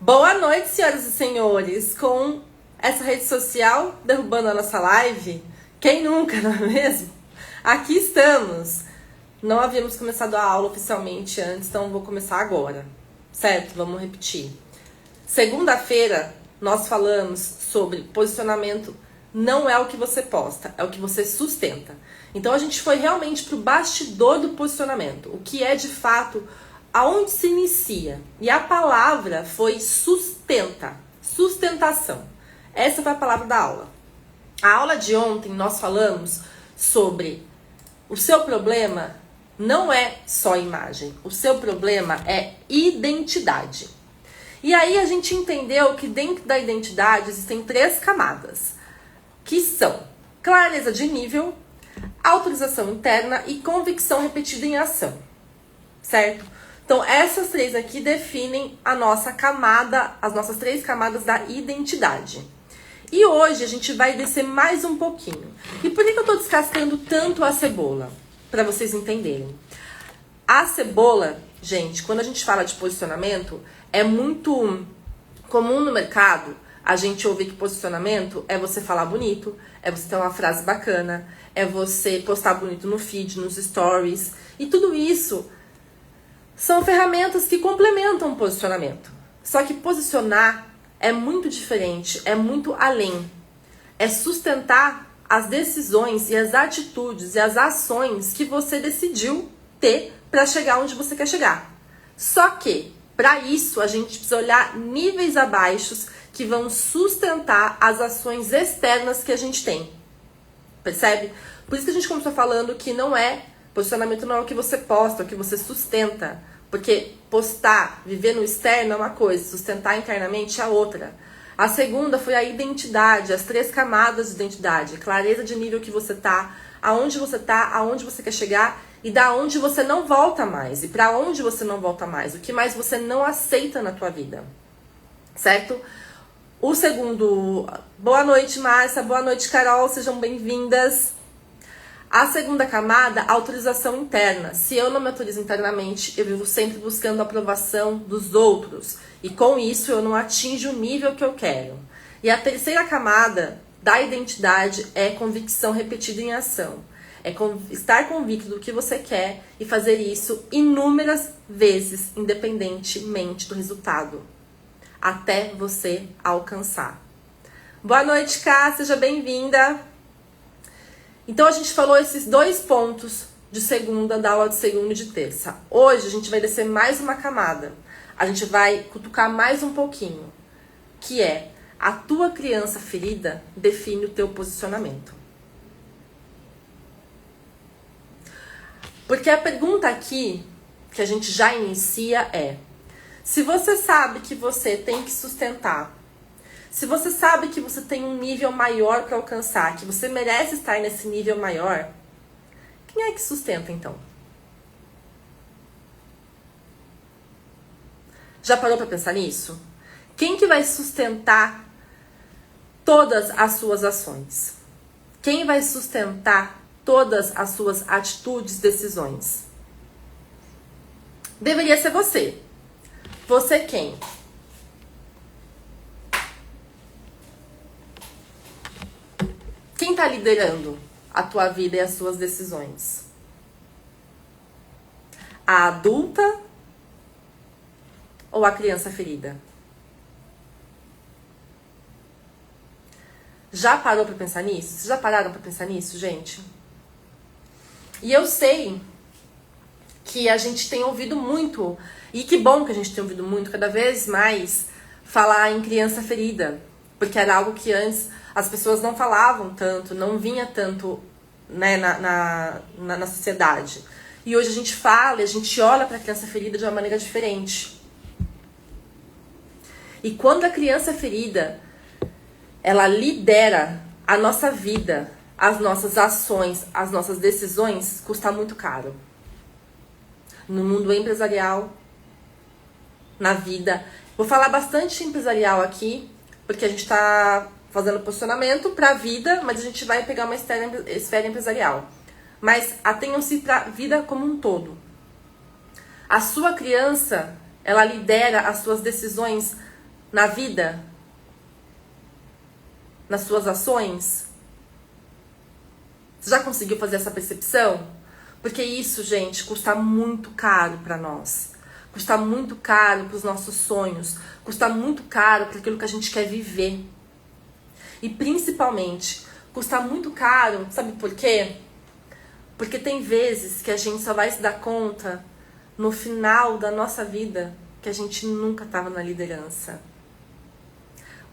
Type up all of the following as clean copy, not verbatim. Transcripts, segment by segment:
Boa noite, senhoras e senhores. Com essa rede social derrubando a nossa live, quem nunca, não é mesmo? Aqui estamos. Não havíamos começado a aula oficialmente antes, então vou começar agora, certo? Vamos repetir. Segunda-feira nós falamos sobre posicionamento. Não é o que você posta, é o que você sustenta. Então a gente foi realmente para o bastidor do posicionamento, o que é de fato aonde se inicia. E a palavra foi sustenta, sustentação. Essa foi a palavra da aula. A aula de ontem nós falamos sobre o seu problema não é só imagem, o seu problema é identidade. E aí a gente entendeu que dentro da identidade existem 3 camadas, que são clareza de nível, autorização interna e convicção repetida em ação, certo? Então essas 3 aqui definem a nossa camada, as nossas 3 camadas da identidade. E hoje a gente vai descer mais um pouquinho. E por que eu tô descascando tanto a cebola? Para vocês entenderem. A cebola, gente, quando a gente fala de posicionamento, é muito comum no mercado a gente ouvir que posicionamento é você falar bonito, é você ter uma frase bacana, é você postar bonito no feed, nos stories. E tudo isso são ferramentas que complementam o posicionamento. Só que posicionar é muito diferente, é muito além. É sustentar as decisões e as atitudes e as ações que você decidiu ter para chegar onde você quer chegar. Só que, para isso, a gente precisa olhar níveis abaixo que vão sustentar as ações externas que a gente tem. Percebe? Por isso que a gente começou falando que posicionamento não é o que você posta, é o que você sustenta. Porque postar, viver no externo é uma coisa, sustentar internamente é outra. A segunda foi a identidade, as 3 camadas de identidade. Clareza de nível que você tá, aonde você quer chegar e da onde você não volta mais. E para onde você não volta mais, o que mais você não aceita na tua vida. Certo? O segundo, boa noite Márcia, boa noite Carol, sejam bem-vindas. A segunda camada, autorização interna. Se eu não me autorizo internamente, eu vivo sempre buscando a aprovação dos outros. E com isso eu não atinjo o nível que eu quero. E a terceira camada da identidade é convicção repetida em ação. É estar convicto do que você quer e fazer isso inúmeras vezes, independentemente do resultado. Até você alcançar. Boa noite, Ká, seja bem-vinda. Então a gente falou esses 2 pontos de segunda, da aula de segunda e de terça. Hoje a gente vai descer mais uma camada. A gente vai cutucar mais um pouquinho. Que é, a tua criança ferida define o teu posicionamento. Porque a pergunta aqui, que a gente já inicia é, se você sabe que você tem que sustentar, se você sabe que você tem um nível maior para alcançar, que você merece estar nesse nível maior, quem é que sustenta então? Já parou para pensar nisso? Quem que vai sustentar todas as suas ações? Quem vai sustentar todas as suas atitudes, decisões? Deveria ser você. Você quem? Quem está liderando a tua vida e as suas decisões? A adulta ou a criança ferida? Já parou para pensar nisso? Vocês já pararam para pensar nisso, gente? E eu sei que a gente tem ouvido muito, e que bom que a gente tem ouvido muito, cada vez mais, falar em criança ferida. Porque era algo que antes as pessoas não falavam tanto, não vinha tanto, né, na sociedade. E hoje a gente fala e a gente olha para a criança ferida de uma maneira diferente. E quando a criança ferida, ela lidera a nossa vida, as nossas ações, as nossas decisões, custa muito caro. No mundo empresarial, na vida. Vou falar bastante empresarial aqui, porque a gente está fazendo posicionamento para a vida, mas a gente vai pegar uma esfera empresarial. Mas atenham-se para a vida como um todo. A sua criança, ela lidera as suas decisões na vida? Nas suas ações? Você já conseguiu fazer essa percepção? Porque isso, gente, custa muito caro para nós. Custa muito caro para os nossos sonhos. Custa muito caro para aquilo que a gente quer viver. E principalmente, custa muito caro, sabe por quê? Porque tem vezes que a gente só vai se dar conta no final da nossa vida que a gente nunca estava na liderança.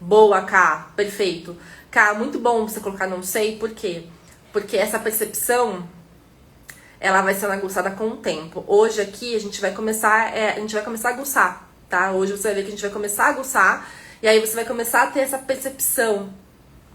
Boa, Ká, perfeito. Ká, muito bom você colocar não sei, por quê? Porque essa percepção, ela vai sendo aguçada com o tempo. Hoje aqui a gente vai começar a aguçar, tá? Hoje você vai ver que a gente vai começar a aguçar, e aí você vai começar a ter essa percepção.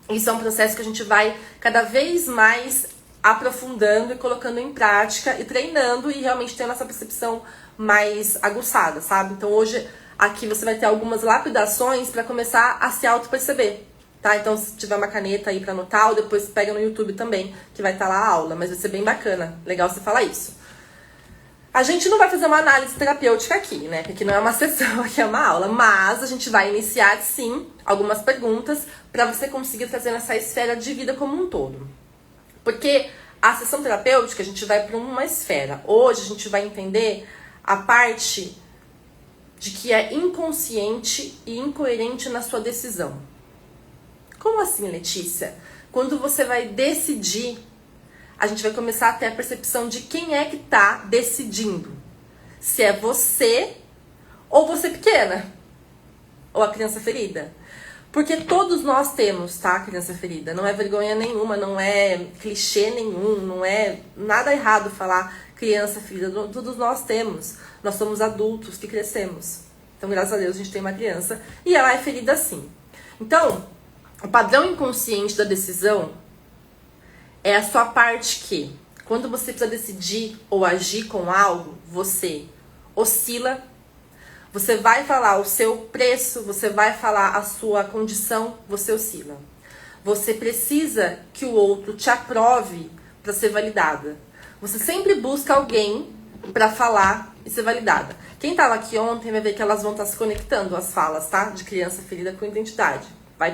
Isso é um processo que a gente vai cada vez mais aprofundando e colocando em prática e treinando e realmente tendo essa percepção mais aguçada, sabe? Então hoje aqui você vai ter algumas lapidações para começar a se auto-perceber, tá? Então se tiver uma caneta aí para anotar, ou depois pega no YouTube também, que vai estar lá a aula, mas vai ser bem bacana, legal você falar isso. A gente não vai fazer uma análise terapêutica aqui, né? Porque não é uma sessão, aqui é uma aula, mas a gente vai iniciar sim algumas perguntas para você conseguir trazer essa esfera de vida como um todo. Porque a sessão terapêutica a gente vai para uma esfera. Hoje a gente vai entender a parte de que é inconsciente e incoerente na sua decisão. Como assim, Letícia? Quando você vai decidir, a gente vai começar a ter a percepção de quem é que tá decidindo. Se é você ou você pequena, ou a criança ferida. Porque todos nós temos, tá, criança ferida. Não é vergonha nenhuma, não é clichê nenhum, não é nada errado falar criança ferida. Todos nós temos. Nós somos adultos que crescemos. Então, graças a Deus, a gente tem uma criança e ela é ferida sim. Então, o padrão inconsciente da decisão é a sua parte que, quando você precisa decidir ou agir com algo, você oscila. Você vai falar o seu preço, você vai falar a sua condição, você oscila. Você precisa que o outro te aprove para ser validada. Você sempre busca alguém para falar e ser validada. Quem estava aqui ontem vai ver que elas vão estar se conectando as falas, tá? De criança ferida com identidade. Vai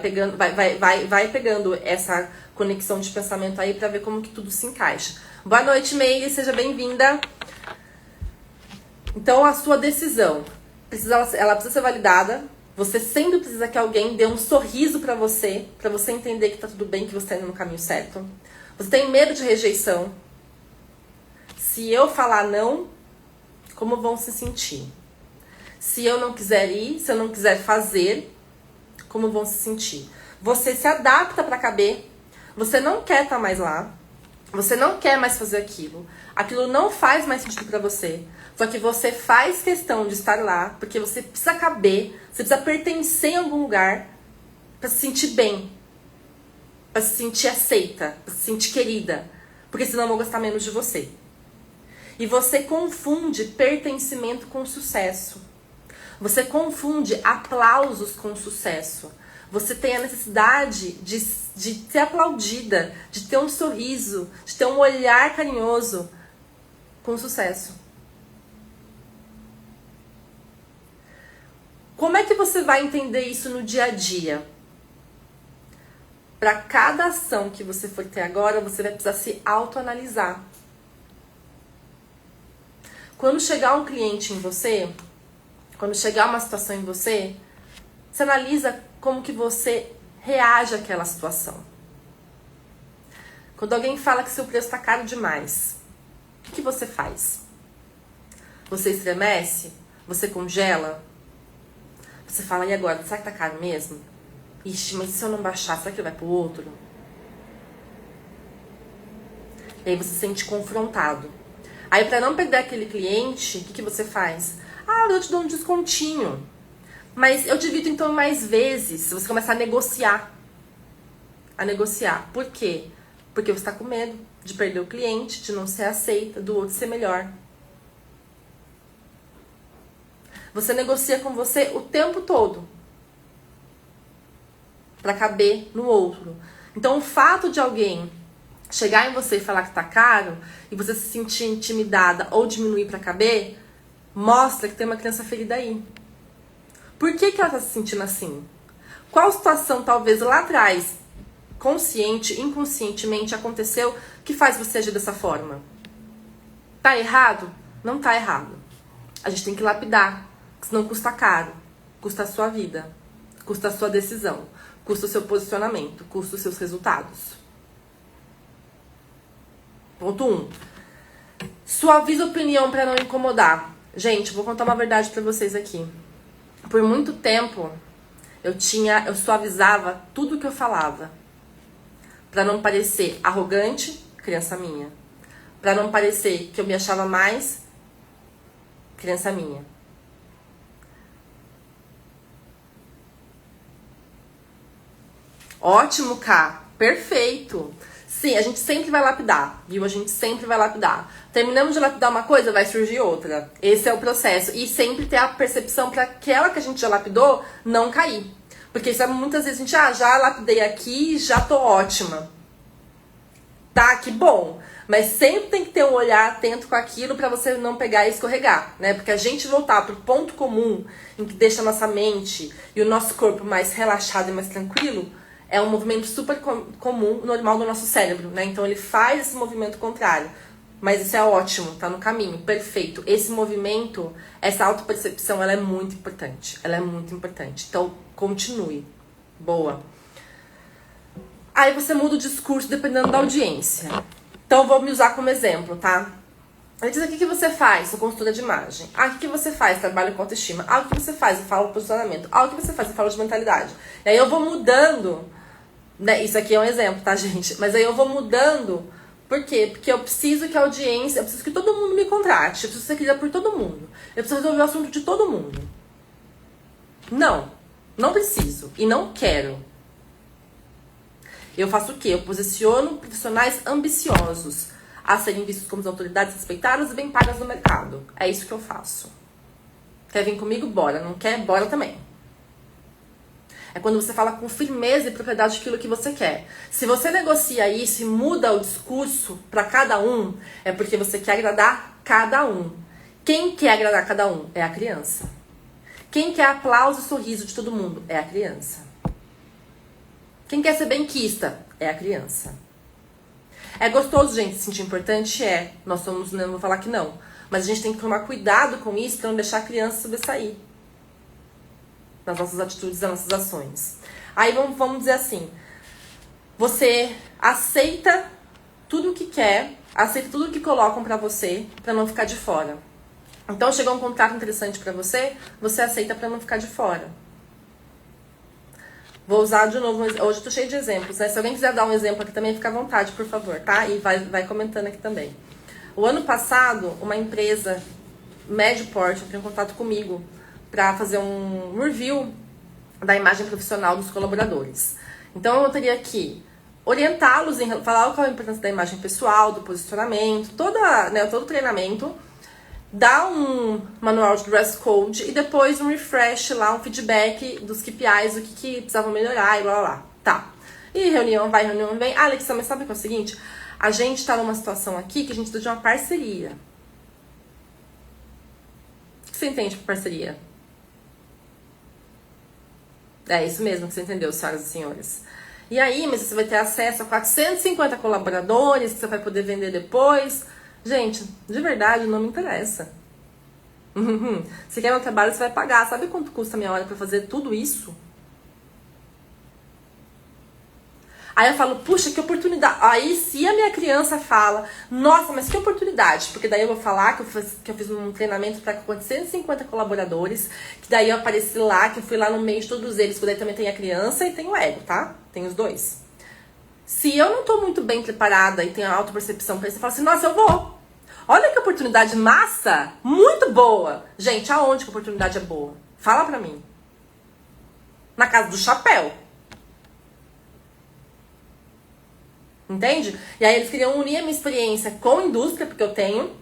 pegando essa conexão de pensamento aí para ver como que tudo se encaixa. Boa noite, Meire, seja bem-vinda. Então, a sua decisão ela precisa ser validada. Você sempre precisa que alguém dê um sorriso pra você entender que tá tudo bem, que você tá indo no caminho certo. Você tem medo de rejeição. Se eu falar não, como vão se sentir? Se eu não quiser ir, se eu não quiser fazer, como vão se sentir? Você se adapta pra caber. Você não quer estar mais lá. Você não quer mais fazer aquilo. Aquilo não faz mais sentido pra você. Só que você faz questão de estar lá, porque você precisa caber, você precisa pertencer em algum lugar pra se sentir bem, pra se sentir aceita, pra se sentir querida, porque senão vão gostar menos de você. E você confunde pertencimento com sucesso. Você confunde aplausos com sucesso. Você tem a necessidade de ser aplaudida, de ter um sorriso, de ter um olhar carinhoso com sucesso. Como é que você vai entender isso no dia a dia? Para cada ação que você for ter agora, você vai precisar se autoanalisar. Quando chegar um cliente em você, quando chegar uma situação em você, você analisa como que você reage àquela situação. Quando alguém fala que seu preço está caro demais, o que você faz? Você estremece? Você congela? Você fala, e agora? Será que tá caro mesmo? Ixi, mas se eu não baixar, será que ele vai pro outro? E aí você se sente confrontado. Aí pra não perder aquele cliente, o que você faz? Ah, eu te dou um descontinho. Mas eu divido então mais vezes. Você começar a negociar. Por quê? Porque você tá com medo de perder o cliente, de não ser aceita, do outro ser melhor. Você negocia com você o tempo todo para caber no outro. Então, o fato de alguém chegar em você e falar que tá caro e você se sentir intimidada ou diminuir para caber, mostra que tem uma criança ferida aí. Por que que ela tá se sentindo assim? Qual situação, talvez lá atrás, consciente, inconscientemente, aconteceu que faz você agir dessa forma? Tá errado? Não tá errado. A gente tem que lapidar, senão custa caro. Custa a sua vida, custa a sua decisão, custa o seu posicionamento, custa os seus resultados. Ponto 1. Suaviza a opinião para não incomodar. Gente, vou contar uma verdade para vocês aqui. Por muito tempo, eu suavizava tudo que eu falava. Pra não parecer arrogante, criança minha. Pra não parecer que eu me achava mais, criança minha. Ótimo, K. Perfeito. Sim, a gente sempre vai lapidar, viu? A gente sempre vai lapidar. Terminamos de lapidar uma coisa, vai surgir outra. Esse é o processo. E sempre ter a percepção para aquela que a gente já lapidou não cair. Porque sabe, muitas vezes a gente, já lapidei aqui, já tô ótima. Tá, que bom. Mas sempre tem que ter um olhar atento com aquilo para você não pegar e escorregar, né? Porque a gente voltar pro ponto comum, em que deixa a nossa mente e o nosso corpo mais relaxado e mais tranquilo, é um movimento super comum, normal do nosso cérebro, né? Então ele faz esse movimento contrário. Mas isso é ótimo, tá no caminho, perfeito. Esse movimento, essa autopercepção, ela é muito importante. Ela é muito importante. Então, continue. Boa. Aí você muda o discurso dependendo da audiência. Então, vou me usar como exemplo, tá? Ele diz, o que você faz? Sou consultora de imagem. O que você faz? Trabalho com autoestima. O que você faz? Eu falo posicionamento. O que você faz? Eu falo de mentalidade. E aí eu vou mudando, né? Isso aqui é um exemplo, tá, gente? Mas aí eu vou mudando. Por quê? Porque eu preciso que a audiência, eu preciso que todo mundo me contrate. Eu preciso ser querida por todo mundo. Eu preciso resolver o assunto de todo mundo. Não preciso. E não quero. Eu faço o quê? Eu posiciono profissionais ambiciosos a serem vistos como autoridades respeitadas e bem pagas no mercado. É isso que eu faço. Quer vir comigo? Bora. Não quer? Bora também. É quando você fala com firmeza e propriedade aquilo que você quer. Se você negocia isso e muda o discurso para cada um, é porque você quer agradar cada um. Quem quer agradar cada um? É a criança. Quem quer aplauso e sorriso de todo mundo? É a criança. Quem quer ser benquista? É a criança. É gostoso, gente, se sentir importante? É. Nós somos, não vou falar que não. Mas a gente tem que tomar cuidado com isso para não deixar a criança sobressair nas nossas atitudes, nas nossas ações. Aí vamos dizer assim, você aceita tudo o que quer, aceita tudo o que colocam pra você, pra não ficar de fora. Então chegou um contrato interessante pra você, você aceita pra não ficar de fora. Vou usar de novo, hoje eu tô cheio de exemplos, né? Se alguém quiser dar um exemplo aqui também, fica à vontade, por favor, tá? E vai comentando aqui também. O ano passado, uma empresa médio porte entrou em contato comigo para fazer um review da imagem profissional dos colaboradores. Então eu teria que orientá-los em falar qual é a importância da imagem pessoal, do posicionamento, todo o treinamento, dar um manual de dress code e depois um refresh lá, um feedback dos KPIs, o que precisavam melhorar e blá blá blá. Tá. E reunião vai, reunião vem. Alexa, mas sabe o que é o seguinte? A gente tá numa situação aqui que a gente precisa de uma parceria. O que você entende por parceria? É isso mesmo que você entendeu, senhoras e senhores. E aí, mas você vai ter acesso a 450 colaboradores que você vai poder vender depois. Gente, de verdade, não me interessa. Se quer meu trabalho, você vai pagar. Sabe quanto custa a minha hora pra fazer tudo isso? Aí eu falo, puxa, que oportunidade. Aí se a minha criança fala, nossa, mas que oportunidade. Porque daí eu vou falar que eu fiz um treinamento para 450 colaboradores, que daí eu apareci lá, que eu fui lá no meio de todos eles, porque daí também tem a criança e tem o ego, tá? Tem os dois. Se eu não tô muito bem preparada e tenho a autopercepção pra isso, eu falo assim, nossa, eu vou. Olha que oportunidade massa, muito boa. Gente, aonde que a oportunidade é boa? Fala pra mim. Na casa do chapéu. Entende? E aí eles queriam unir a minha experiência com a indústria, porque eu tenho,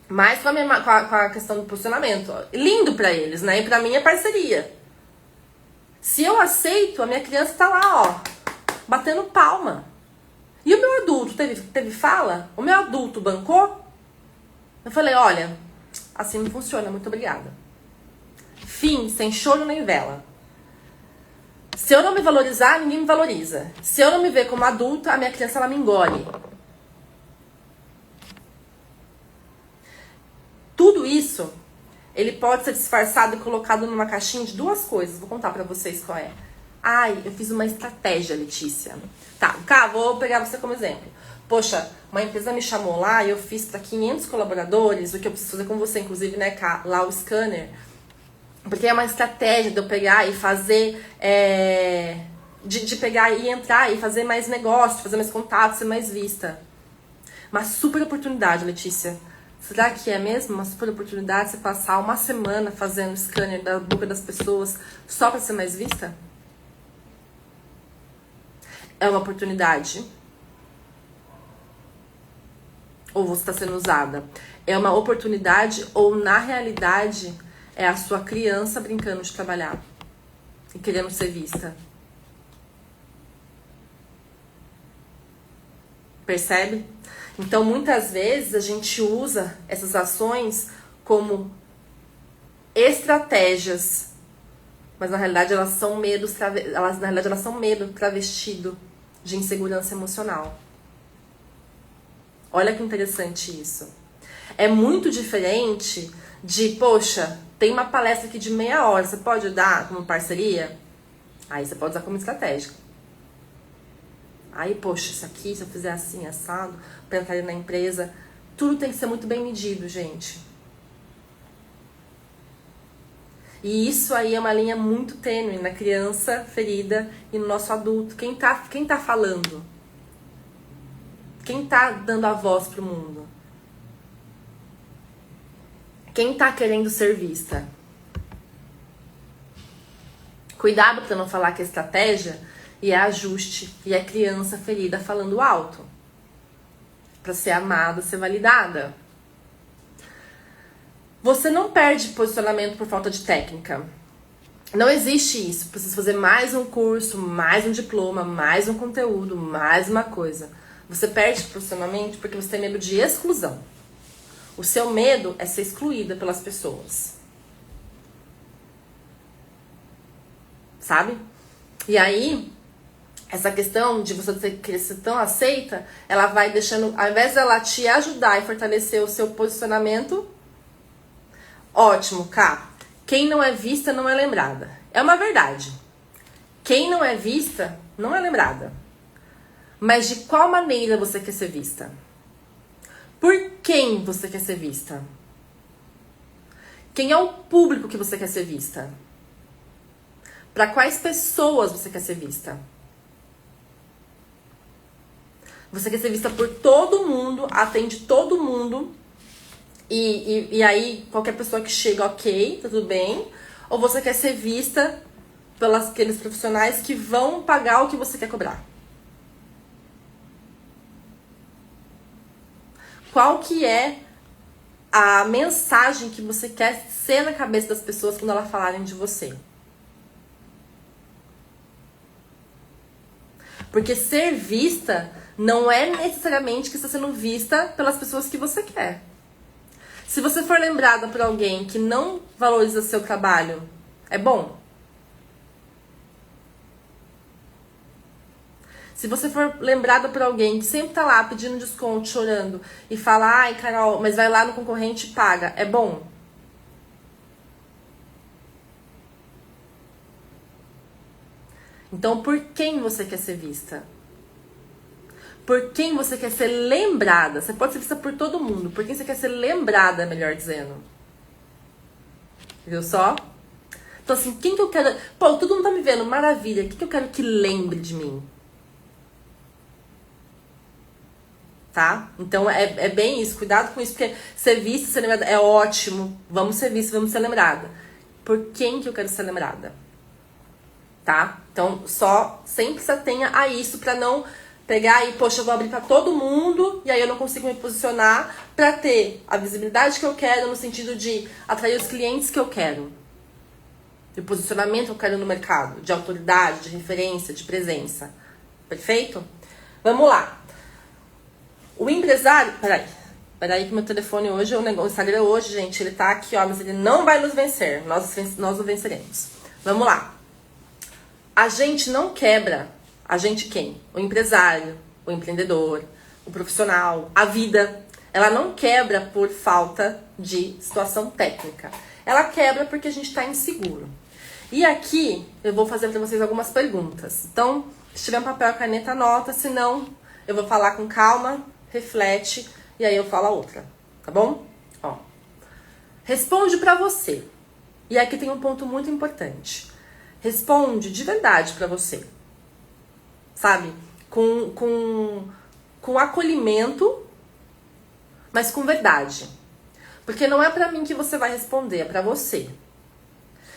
mas com a questão do posicionamento. Lindo pra eles, né? E pra mim é parceria. Se eu aceito, a minha criança tá lá, ó, batendo palma. E o meu adulto teve fala? O meu adulto bancou? Eu falei, olha, assim não funciona, muito obrigada. Fim, sem choro nem vela. Se eu não me valorizar, ninguém me valoriza. Se eu não me ver como adulta, a minha criança ela me engole. Tudo isso, ele pode ser disfarçado e colocado numa caixinha de duas coisas. Vou contar pra vocês qual é. Ai, eu fiz uma estratégia, Letícia. Tá, vou pegar você como exemplo. Poxa, uma empresa me chamou lá e eu fiz para 500 colaboradores, o que eu preciso fazer com você, inclusive, né, lá o scanner. Porque é uma estratégia de eu pegar e fazer, de pegar e entrar e fazer mais negócio, fazer mais contato, ser mais vista. Uma super oportunidade, Letícia. Será que é mesmo uma super oportunidade você passar uma semana fazendo scanner da boca das pessoas só para ser mais vista? É uma oportunidade? Ou você está sendo usada? É uma oportunidade ou, na realidade, é a sua criança brincando de trabalhar e querendo ser vista? Percebe? Então, muitas vezes, a gente usa essas ações como estratégias, mas na realidade elas são medo travestido de insegurança emocional. Olha que interessante isso. É muito diferente de, poxa, tem uma palestra aqui de meia hora, você pode dar como parceria? Aí você pode usar como estratégia. Aí, poxa, isso aqui, se eu fizer assim, assado, pra entrar na empresa, tudo tem que ser muito bem medido, gente. E isso aí é uma linha muito tênue na criança ferida e no nosso adulto. Quem tá falando? Quem tá dando a voz pro mundo? Quem tá querendo ser vista? Cuidado pra não falar que é estratégia e é ajuste e é criança ferida falando alto. Pra ser amada, ser validada. Você não perde posicionamento por falta de técnica. Não existe isso. Precisa fazer mais um curso, mais um diploma, mais um conteúdo, mais uma coisa. Você perde posicionamento porque você tem medo de exclusão. O seu medo é ser excluída pelas pessoas. Sabe? E aí, essa questão de você querer ser tão aceita, ela vai deixando, ao invés dela te ajudar e fortalecer o seu posicionamento, ótimo, Cá. Quem não é vista não é lembrada. É uma verdade. Quem não é vista não é lembrada. Mas de qual maneira você quer ser vista? Por quem você quer ser vista? Quem é o público que você quer ser vista? Para quais pessoas você quer ser vista? Você quer ser vista por todo mundo, atende todo mundo, e aí qualquer pessoa que chega, ok, tá tudo bem? Ou você quer ser vista pelos aqueles profissionais que vão pagar o que você quer cobrar? Qual que é a mensagem que você quer ser na cabeça das pessoas quando elas falarem de você? Porque ser vista não é necessariamente que você está sendo vista pelas pessoas que você quer. Se você for lembrada por alguém que não valoriza seu trabalho, é bom? Se você for lembrada por alguém que sempre tá lá pedindo desconto, chorando, e fala, ai, Carol, mas vai lá no concorrente e paga, é bom? Então, por quem você quer ser vista? Por quem você quer ser lembrada? Você pode ser vista por todo mundo. Por quem você quer ser lembrada, melhor dizendo. Viu só? Então, assim, quem que eu quero... Pô, todo mundo tá me vendo, maravilha. Quem que eu quero que lembre de mim? Tá? Então, é bem isso. Cuidado com isso, porque ser vista, ser lembrada é ótimo. Vamos ser vista, vamos ser lembrada. Por quem que eu quero ser lembrada? Tá? Então, sempre se atenha a isso pra não pegar e, poxa, eu vou abrir pra todo mundo e aí eu não consigo me posicionar pra ter a visibilidade que eu quero no sentido de atrair os clientes que eu quero. De posicionamento que eu quero no mercado, de autoridade, de referência, de presença. Perfeito? Vamos lá. O empresário... Peraí que meu telefone hoje, o Instagram hoje, gente, ele tá aqui, ó, mas ele não vai nos vencer. Nós o venceremos. Vamos lá. A gente não quebra. A gente quem? O empresário, o empreendedor, o profissional, a vida. Ela não quebra por falta de situação técnica. Ela quebra porque a gente está inseguro. E aqui eu vou fazer para vocês algumas perguntas. Então, se tiver um papel e caneta, anota. Se não, eu vou falar com calma, reflete e aí eu falo a outra. Tá bom? Ó. Responde para você. E aqui tem um ponto muito importante. Responde de verdade para você. Sabe? Com acolhimento, mas com verdade. Porque não é pra mim que você vai responder, é pra você.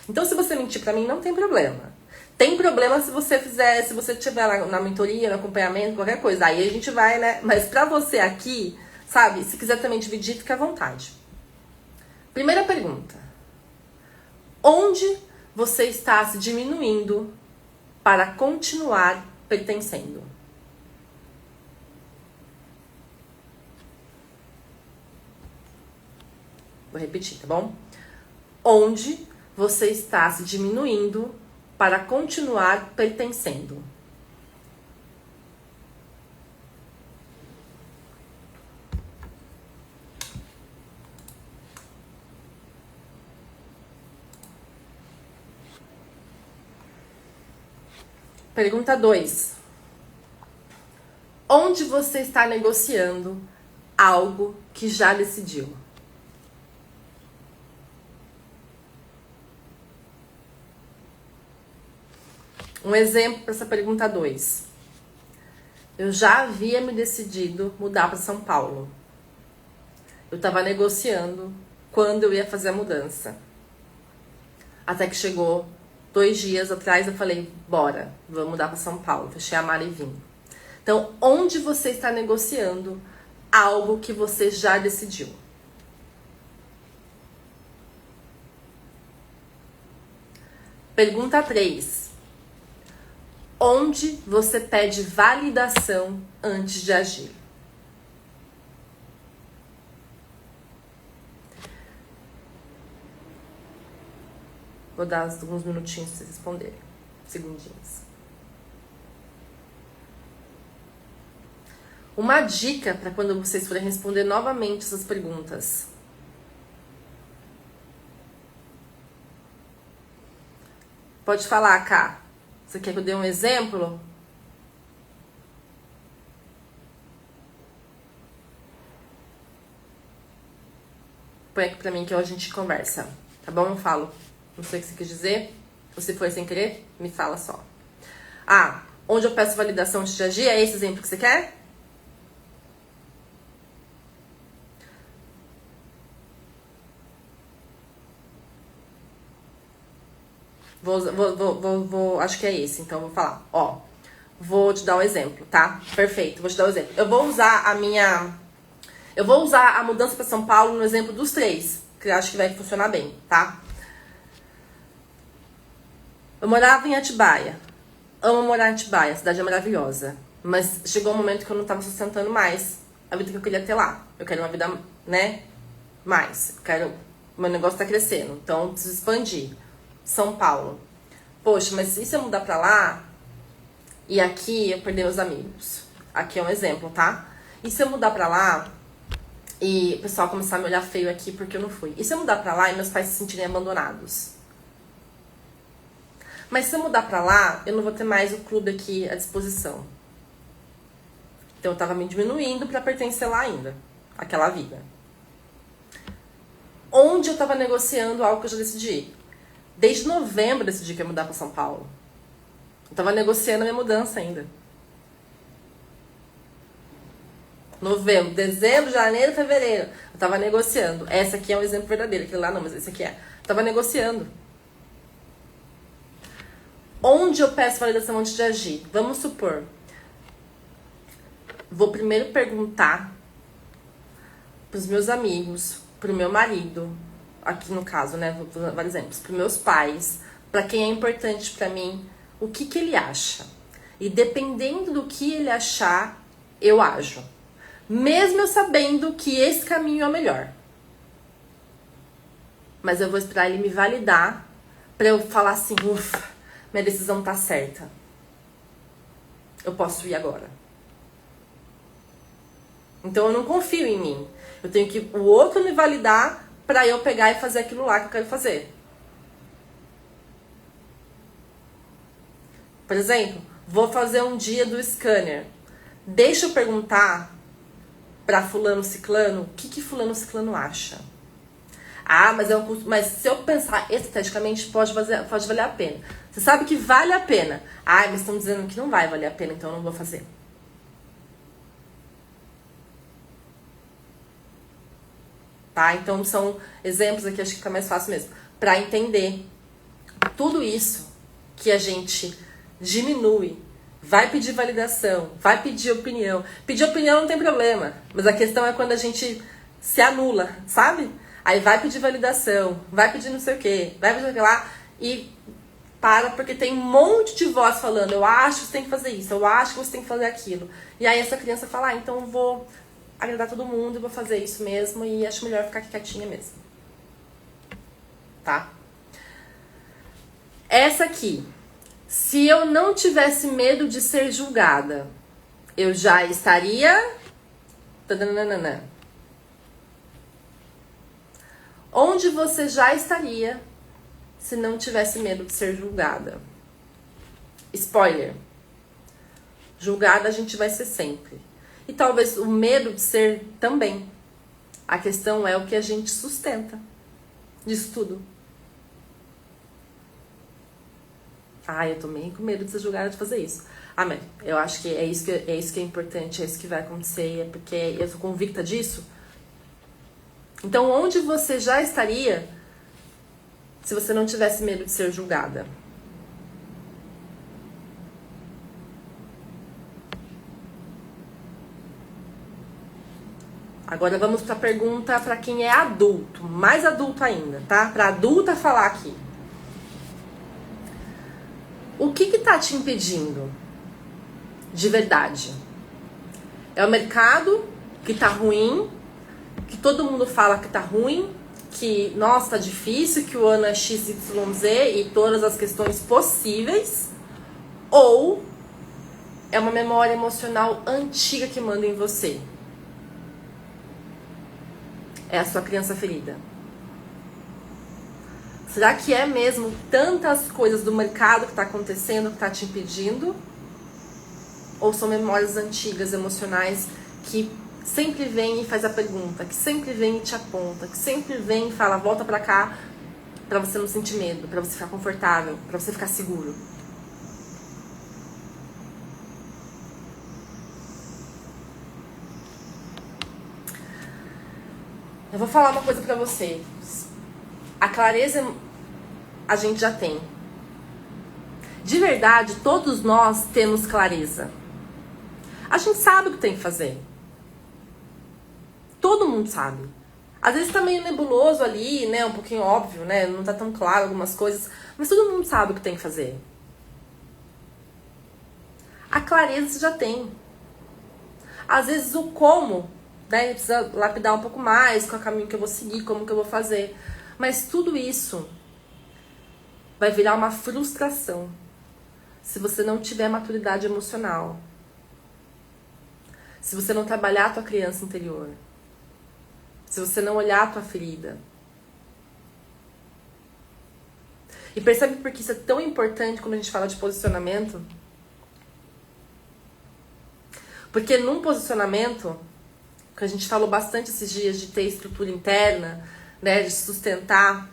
Então, se você mentir pra mim, não tem problema. Tem problema se você fizer, se você estiver na mentoria, no acompanhamento, qualquer coisa. Aí a gente vai, né? Mas pra você aqui, sabe? Se quiser também dividir, fica à vontade. Primeira pergunta. Onde você está se diminuindo para continuar pertencendo? Vou repetir, tá bom? Onde você está se diminuindo para continuar pertencendo? Pergunta 2. Onde você está negociando algo que já decidiu? Um exemplo para essa pergunta 2. Eu já havia me decidido mudar para São Paulo. Eu estava negociando quando eu ia fazer a mudança. Até que chegou 2 dias atrás, eu falei, bora, vou mudar para São Paulo. Fechei a mala e vim. Então, onde você está negociando algo que você já decidiu? Pergunta 3. Onde você pede validação antes de agir? Vou dar alguns minutinhos para vocês responderem. Segundinhos. Uma dica para quando vocês forem responder novamente essas perguntas. Pode falar, Ká. Você quer que eu dê um exemplo? Põe aqui pra mim que a gente conversa. Tá bom? Eu falo. Não sei o que você quis dizer. Ou se foi sem querer, me fala só. Ah, onde eu peço validação antes de agir? É esse exemplo que você quer? Acho que é esse, então vou falar. Ó, vou te dar um exemplo, tá? Perfeito, vou te dar um exemplo. Eu vou usar a mudança para São Paulo no exemplo dos 3, que eu acho que vai funcionar bem, tá? Eu morava em Atibaia. Amo morar em Atibaia, a cidade é maravilhosa. Mas chegou um momento que eu não tava sustentando mais a vida que eu queria ter lá. Eu quero uma vida, né, mais. Meu negócio tá crescendo, então eu preciso expandir. São Paulo. Poxa, mas e se eu mudar pra lá e aqui eu perder meus amigos? Aqui é um exemplo, tá? E se eu mudar pra lá e o pessoal começar a me olhar feio aqui porque eu não fui? E se eu mudar pra lá e meus pais se sentirem abandonados? Mas se eu mudar pra lá, eu não vou ter mais o clube aqui à disposição. Então eu tava me diminuindo pra pertencer lá ainda, àquela vida. Onde eu tava negociando algo que eu já decidi? Desde novembro eu decidi que ia mudar pra São Paulo. Eu tava negociando a minha mudança ainda. Novembro, dezembro, janeiro, fevereiro. Eu tava negociando. Essa aqui é um exemplo verdadeiro. Aquele lá não, mas esse aqui é. Eu tava negociando. Onde eu peço validação antes de agir? Vamos supor. Vou primeiro perguntar pros meus amigos, pro meu marido, aqui no caso, né, vou dar vários exemplos, pros meus pais, pra quem é importante pra mim, o que ele acha. E dependendo do que ele achar, eu ajo. Mesmo eu sabendo que esse caminho é o melhor. Mas eu vou esperar ele me validar pra eu falar assim, ufa, minha decisão tá certa. Eu posso ir agora. Então eu não confio em mim. Eu tenho que o outro me validar pra eu pegar e fazer aquilo lá que eu quero fazer. Por exemplo, vou fazer um dia do scanner. Deixa eu perguntar pra fulano ciclano o que fulano ciclano acha. Ah, mas se eu pensar estrategicamente, pode valer a pena. Você sabe que vale a pena. Ah, mas estão dizendo que não vai valer a pena, então eu não vou fazer. Tá? Então são exemplos aqui, acho que fica mais fácil mesmo. Pra entender tudo isso que a gente diminui, vai pedir validação, vai pedir opinião. Pedir opinião não tem problema, mas a questão é quando a gente se anula, sabe? Aí vai pedir validação, vai pedir não sei o quê, vai pedir aquilo lá e para, porque tem um monte de voz falando, eu acho que você tem que fazer isso, eu acho que você tem que fazer aquilo. E aí essa criança fala, então eu vou agradar todo mundo e vou fazer isso mesmo e acho melhor ficar aqui quietinha mesmo. Tá? Essa aqui. Se eu não tivesse medo de ser julgada, eu já estaria... Onde você já estaria se não tivesse medo de ser julgada? Spoiler. Julgada a gente vai ser sempre. E talvez o medo de ser também. A questão é o que a gente sustenta disso tudo. Ah, eu tô meio com medo de ser julgada de fazer isso. Ah, mas eu acho que é isso que é importante, é isso que vai acontecer, é porque eu tô convicta disso. Então, onde você já estaria se você não tivesse medo de ser julgada? Agora vamos para a pergunta para quem é adulto, mais adulto ainda, tá? Para adulta falar aqui. O que tá te impedindo? De verdade. É o mercado que tá ruim, que todo mundo fala que tá ruim, que, nossa, tá difícil, que o ano é XYZ e todas as questões possíveis, ou é uma memória emocional antiga que manda em você? É a sua criança ferida. Será que é mesmo tantas coisas do mercado que tá acontecendo que tá te impedindo? Ou são memórias antigas, emocionais, que sempre vem e faz a pergunta, que sempre vem e te aponta, que sempre vem e fala, volta pra cá, pra você não sentir medo, pra você ficar confortável, pra você ficar seguro. Eu vou falar uma coisa pra vocês. A clareza a gente já tem. De verdade, todos nós temos clareza. A gente sabe o que tem que fazer. Todo mundo sabe. Às vezes tá meio nebuloso ali, né? Um pouquinho óbvio, né? Não tá tão claro algumas coisas. Mas todo mundo sabe o que tem que fazer. A clareza você já tem. Às vezes o como, né? Precisa lapidar um pouco mais, qual é o caminho que eu vou seguir, como que eu vou fazer. Mas tudo isso vai virar uma frustração se você não tiver maturidade emocional. Se você não trabalhar a tua criança interior. Se você não olhar a tua ferida. E percebe por que isso é tão importante quando a gente fala de posicionamento? Porque num posicionamento, que a gente falou bastante esses dias de ter estrutura interna, né, de sustentar,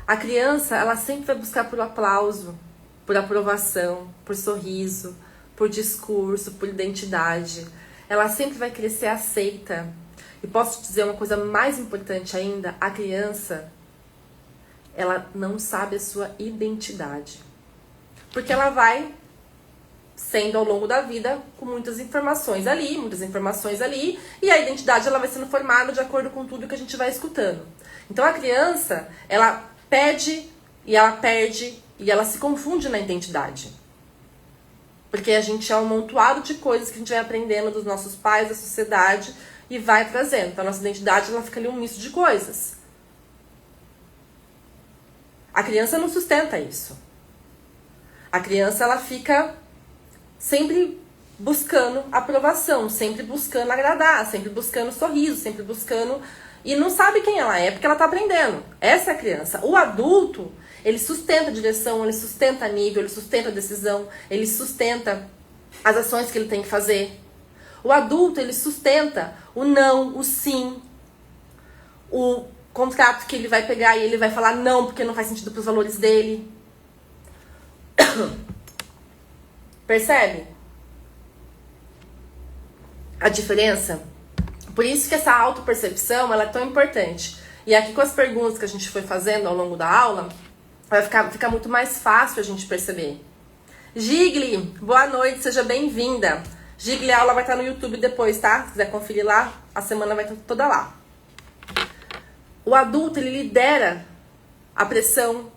a criança, ela sempre vai buscar por aplauso, por aprovação, por sorriso, por discurso, por identidade. Ela sempre vai crescer aceita. E posso te dizer uma coisa mais importante ainda, a criança, ela não sabe a sua identidade. Porque ela vai sendo ao longo da vida com muitas informações ali, e a identidade ela vai sendo formada de acordo com tudo que a gente vai escutando. Então a criança, ela pede e ela perde e ela se confunde na identidade. Porque a gente é um amontoado de coisas que a gente vai aprendendo dos nossos pais, da sociedade, e vai trazendo. Então a nossa identidade ela fica ali um misto de coisas. A criança não sustenta isso. A criança, ela fica sempre buscando aprovação, sempre buscando agradar, sempre buscando sorriso, sempre buscando... E não sabe quem ela é, porque ela tá aprendendo. Essa é a criança. O adulto, ele sustenta a direção, ele sustenta nível, ele sustenta a decisão, ele sustenta as ações que ele tem que fazer. O adulto, ele sustenta o não, o sim, o contrato que ele vai pegar e ele vai falar não, porque não faz sentido pros valores dele. Percebe a diferença? Por isso que essa autopercepção, ela é tão importante. E aqui com as perguntas que a gente foi fazendo ao longo da aula, vai ficar muito mais fácil a gente perceber. Gigli, boa noite, seja bem-vinda. Gigli, a aula vai estar no YouTube depois, tá? Se quiser conferir lá, a semana vai estar toda lá. O adulto, ele lidera a pressão,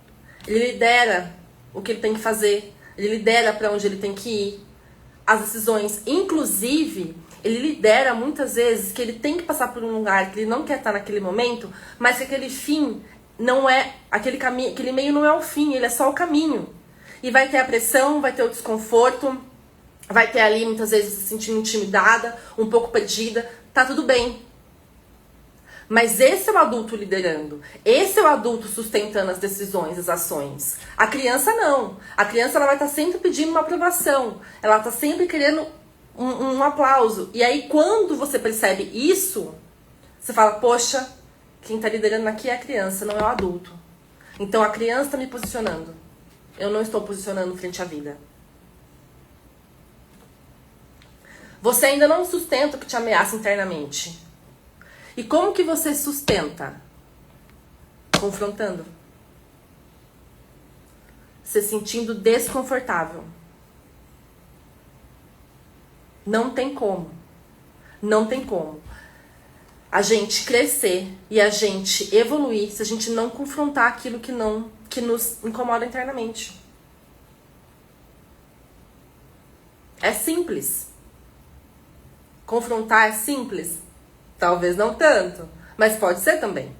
ele lidera o que ele tem que fazer, ele lidera para onde ele tem que ir, as decisões. Inclusive, ele lidera muitas vezes que ele tem que passar por um lugar que ele não quer estar naquele momento, mas que aquele fim não é, aquele caminho, aquele meio não é o fim, ele é só o caminho. E vai ter a pressão, vai ter o desconforto, vai ter ali muitas vezes se sentindo intimidada, um pouco perdida, tá tudo bem. Mas esse é o adulto liderando, esse é o adulto sustentando as decisões, as ações. A criança não. A criança, ela vai estar sempre pedindo uma aprovação, ela está sempre querendo um aplauso. E aí quando você percebe isso, você fala, poxa, quem está liderando aqui é a criança, não é o adulto. Então a criança está me posicionando. Eu não estou posicionando frente à vida. Você ainda não sustenta o que te ameaça internamente. E como que você sustenta? Confrontando. Se sentindo desconfortável. Não tem como. Não tem como a gente crescer e a gente evoluir se a gente não confrontar aquilo que nos incomoda internamente. É simples. Confrontar é simples? Talvez não tanto, mas pode ser também.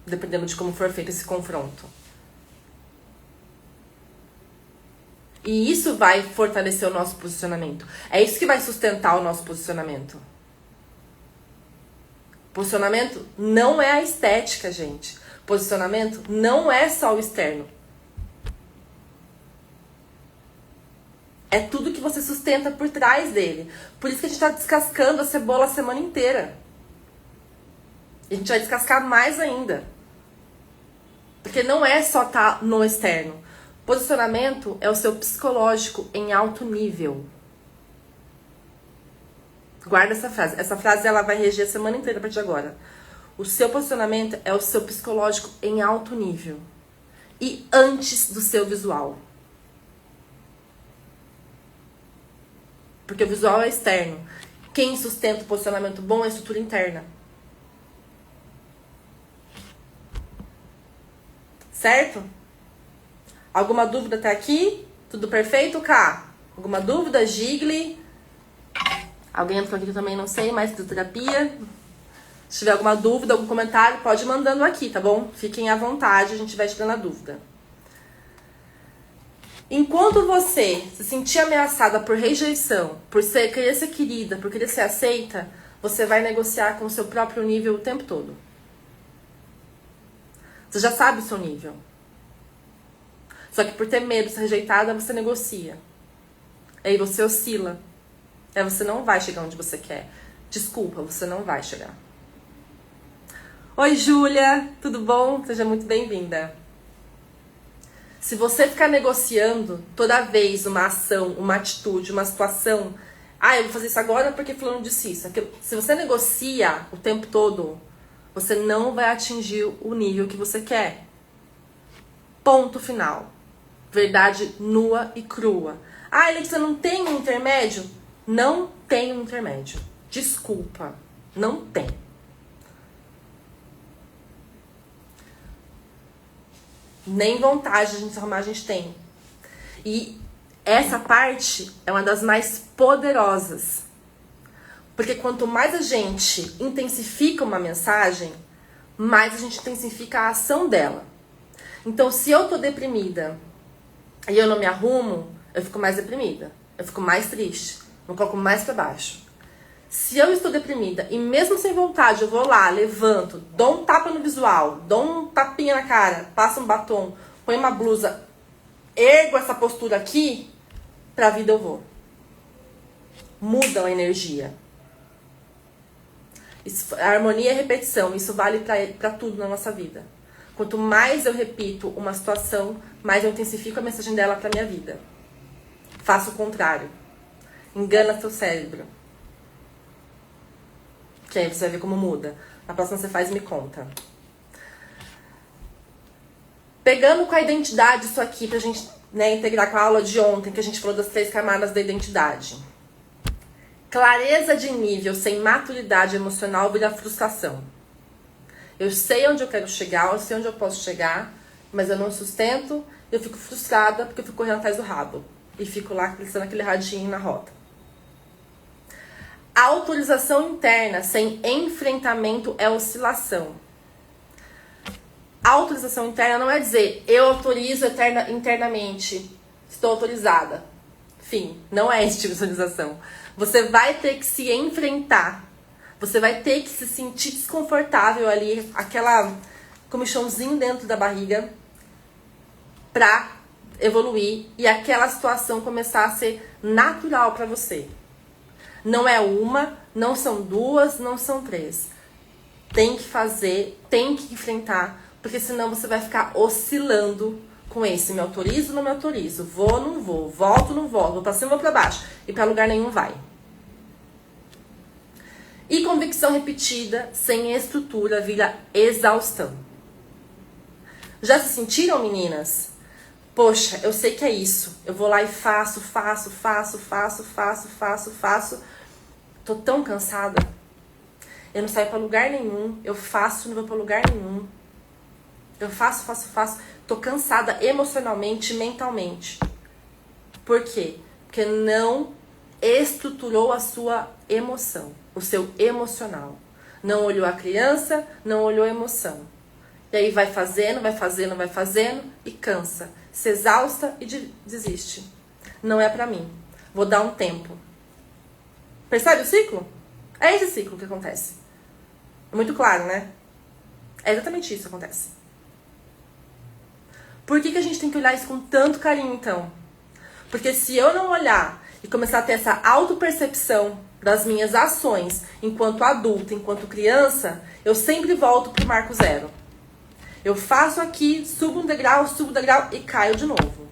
Dependendo de como for feito esse confronto. E isso vai fortalecer o nosso posicionamento. É isso que vai sustentar o nosso posicionamento. Posicionamento não é a estética, gente. Posicionamento não é só o externo. É tudo que você sustenta por trás dele. Por isso que a gente está descascando a cebola a semana inteira. E a gente vai descascar mais ainda. Porque não é só estar no externo. Posicionamento é o seu psicológico em alto nível. Guarda essa frase. Essa frase, ela vai reger a semana inteira a partir de agora. O seu posicionamento é o seu psicológico em alto nível. E antes do seu visual. Porque o visual é externo. Quem sustenta o posicionamento bom é a estrutura interna. Certo? Alguma dúvida até aqui? Tudo perfeito, Ká? Alguma dúvida, Gigli? Alguém entrou aqui que eu também não sei, mais fisioterapia. Se tiver alguma dúvida, algum comentário, pode ir mandando aqui, tá bom? Fiquem à vontade, a gente vai tirando a dúvida. Enquanto você se sentir ameaçada por rejeição, por querer ser querida, por querer ser aceita, você vai negociar com o seu próprio nível o tempo todo. Você já sabe o seu nível. Só que por ter medo de ser rejeitada, você negocia. Aí você oscila. Aí você não vai chegar onde você quer. Desculpa, você não vai chegar. Oi, Júlia, tudo bom? Seja muito bem-vinda. Se você ficar negociando toda vez uma ação, uma atitude, uma situação, eu vou fazer isso agora porque fulano disse isso. Se você negocia o tempo todo, você não vai atingir o nível que você quer. Ponto final. Verdade nua e crua. Letícia, não tem um intermédio? Não tem um intermédio. Desculpa, não tem. Nem vontade de a gente se arrumar, a gente tem. E essa parte é uma das mais poderosas. Porque quanto mais a gente intensifica uma mensagem, mais a gente intensifica a ação dela. Então, se eu tô deprimida, e eu não me arrumo, eu fico mais deprimida, eu fico mais triste, eu coloco mais pra baixo. Se eu estou deprimida e mesmo sem vontade eu vou lá, levanto, dou um tapa no visual, dou um tapinha na cara, passo um batom, ponho uma blusa, ergo essa postura aqui, pra vida eu vou. Muda a energia. Isso, a harmonia é repetição, isso vale pra tudo na nossa vida. Quanto mais eu repito uma situação, mais eu intensifico a mensagem dela pra minha vida. Faça o contrário. Engana seu cérebro. Que aí você vai ver como muda. Na próxima você faz e me conta. Pegando com a identidade isso aqui pra gente, né, integrar com a aula de ontem, que a gente falou das 3 camadas da identidade. Clareza de nível sem maturidade emocional vira frustração. Eu sei onde eu quero chegar, eu sei onde eu posso chegar, mas eu não sustento, eu fico frustrada porque eu fico correndo atrás do rabo. E fico lá crescendo aquele radinho na roda. A autorização interna sem enfrentamento é oscilação. A autorização interna não é dizer eu autorizo internamente, estou autorizada. Fim, não é esse tipo de autorização. Você vai ter que se enfrentar. Você vai ter que se sentir desconfortável ali, aquela comichãozinho dentro da barriga, pra evoluir e aquela situação começar a ser natural pra você. Não é uma, não são 2, não são 3. Tem que fazer, tem que enfrentar, porque senão você vai ficar oscilando com esse me autorizo, não me autorizo, vou, não vou, volto, não volto, vou pra cima, vou pra baixo, e pra lugar nenhum vai. E convicção repetida, sem estrutura, vira exaustão. Já se sentiram, meninas? Poxa, eu sei que é isso. Eu vou lá e faço. Tô tão cansada. Eu não saio pra lugar nenhum. Eu faço, não vou pra lugar nenhum. Eu faço. Tô cansada emocionalmente, mentalmente. Por quê? Porque não estruturou a sua emoção, o seu emocional. Não olhou a criança, não olhou a emoção. E aí vai fazendo e cansa. Se exausta e desiste. Não é pra mim. Vou dar um tempo. Percebe o ciclo? É esse ciclo que acontece. É muito claro, né? É exatamente isso que acontece. Por que a gente tem que olhar isso com tanto carinho, então? Porque se eu não olhar e começar a ter essa autopercepção das minhas ações enquanto adulta, enquanto criança, eu sempre volto pro marco zero. Eu faço aqui, subo um degrau e caio de novo.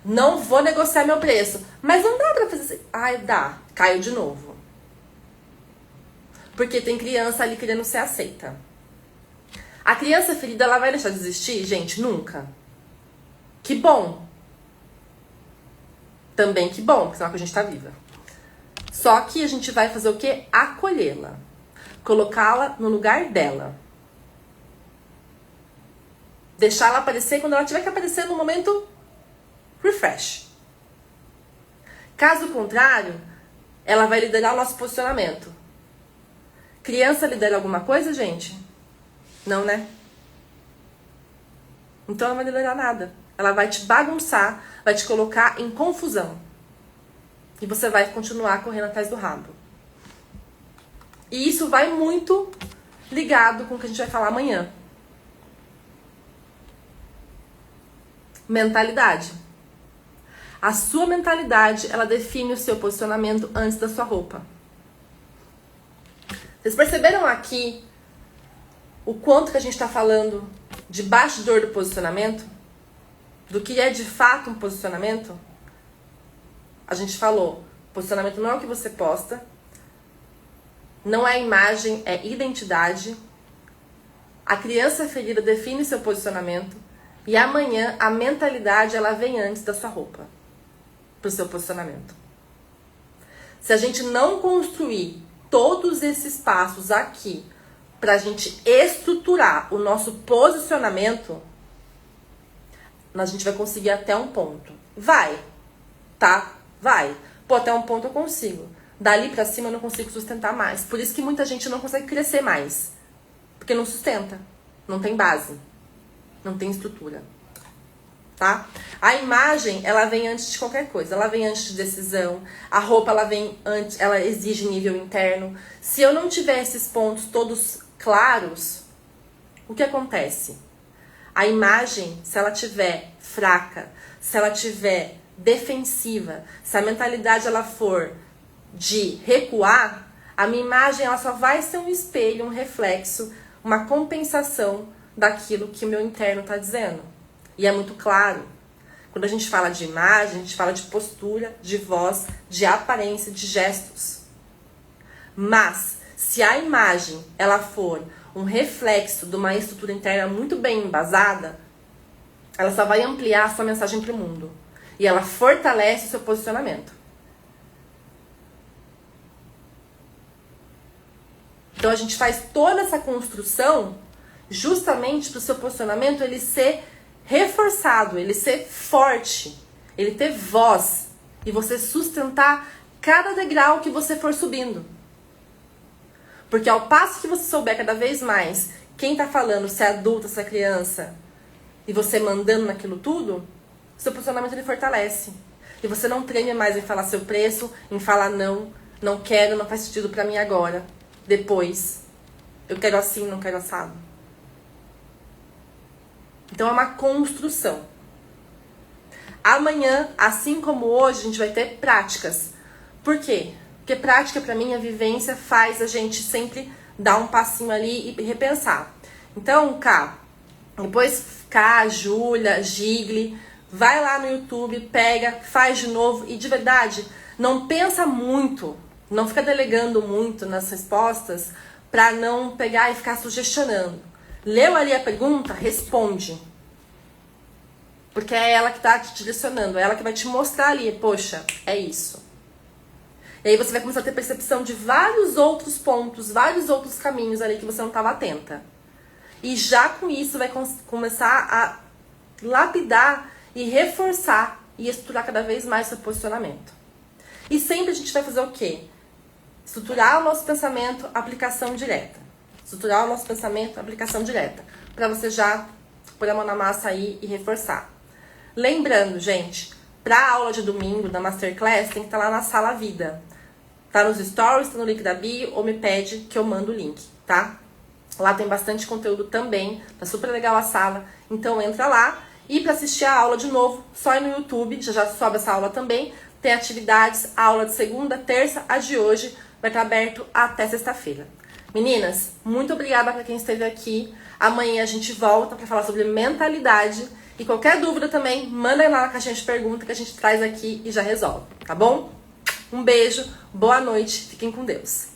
Não vou negociar meu preço. Mas não dá pra fazer assim. Ai, dá. Caio de novo. Porque tem criança ali querendo ser aceita. A criança ferida, ela vai deixar de existir? Gente, nunca. Que bom. Também que bom, porque senão a gente tá viva. Só que a gente vai fazer o quê? Acolhê-la. Colocá-la no lugar dela. Deixar ela aparecer quando ela tiver que aparecer no momento refresh. Caso contrário, ela vai liderar o nosso posicionamento. Criança lidera alguma coisa, gente? Não, né? Então ela não vai liderar nada. Ela vai te bagunçar, vai te colocar em confusão. E você vai continuar correndo atrás do rabo. E isso vai muito ligado com o que a gente vai falar amanhã. Mentalidade. A sua mentalidade, ela define o seu posicionamento antes da sua roupa. Vocês perceberam aqui o quanto que a gente está falando de bastidor do posicionamento? Do que é de fato um posicionamento? A gente falou, posicionamento não é o que você posta, não é imagem, é identidade. A criança ferida define seu posicionamento e amanhã a mentalidade ela vem antes da sua roupa, pro seu posicionamento. Se a gente não construir todos esses passos aqui pra gente estruturar o nosso posicionamento, a gente vai conseguir até um ponto. Vai, tá? Vai. Pô, até um ponto eu consigo. Dali pra cima eu não consigo sustentar mais. Por isso que muita gente não consegue crescer mais. Porque não sustenta. Não tem base. Não tem estrutura. tá? A imagem, ela vem antes de qualquer coisa, ela vem antes de decisão, a roupa, ela vem antes, ela exige nível interno. Se eu não tiver esses pontos todos claros, o que acontece? A imagem, se ela tiver fraca, se ela tiver defensiva, se a mentalidade ela for de recuar, a minha imagem ela só vai ser um espelho, um reflexo, uma compensação daquilo que o meu interno está dizendo. E é muito claro. Quando a gente fala de imagem, a gente fala de postura, de voz, de aparência, de gestos. Mas, se a imagem ela for um reflexo de uma estrutura interna muito bem embasada, ela só vai ampliar a sua mensagem para o mundo. E ela fortalece o seu posicionamento. Então a gente faz toda essa construção justamente para o seu posicionamento ele ser reforçado, ele ser forte, ele ter voz e você sustentar cada degrau que você for subindo. Porque ao passo que você souber cada vez mais quem tá falando, se é adulto, se é criança, e você mandando naquilo tudo, seu posicionamento ele fortalece. E você não treme mais em falar seu preço, em falar não, não quero, não faz sentido pra mim agora, depois. Eu quero assim, não quero assado. Então é uma construção. Amanhã, assim como hoje, a gente vai ter práticas. Por quê? Porque prática, pra mim, a vivência faz a gente sempre dar um passinho ali e repensar. Então, depois Júlia, Gigli, vai lá no YouTube, pega, faz de novo e de verdade, não pensa muito, não fica delegando muito nas respostas pra não pegar e ficar sugestionando. Leu ali a pergunta, responde. Porque é ela que tá te direcionando, é ela que vai te mostrar ali, poxa, é isso. E aí você vai começar a ter percepção de vários outros pontos, vários outros caminhos ali que você não estava atenta. E já com isso vai começar a lapidar e reforçar e estruturar cada vez mais seu posicionamento. E sempre a gente vai fazer o quê? Estruturar o nosso pensamento, aplicação direta. Estruturar o nosso pensamento, aplicação direta. Para você já pôr a mão na massa aí e reforçar. Lembrando, gente, para a aula de domingo da Masterclass, tem que estar lá na Sala Vida. Tá nos stories, tá no link da bio, ou me pede que eu mando o link, tá? Lá tem bastante conteúdo também, tá super legal a sala, então entra lá. E para assistir a aula de novo, só ir no YouTube, já sobe essa aula também. Tem atividades, a aula de segunda, terça, a de hoje vai estar aberto até sexta-feira. Meninas, muito obrigada para quem esteve aqui. Amanhã a gente volta para falar sobre mentalidade. E qualquer dúvida também, manda lá na caixinha de pergunta que a gente traz aqui e já resolve, tá bom? Um beijo, boa noite, fiquem com Deus.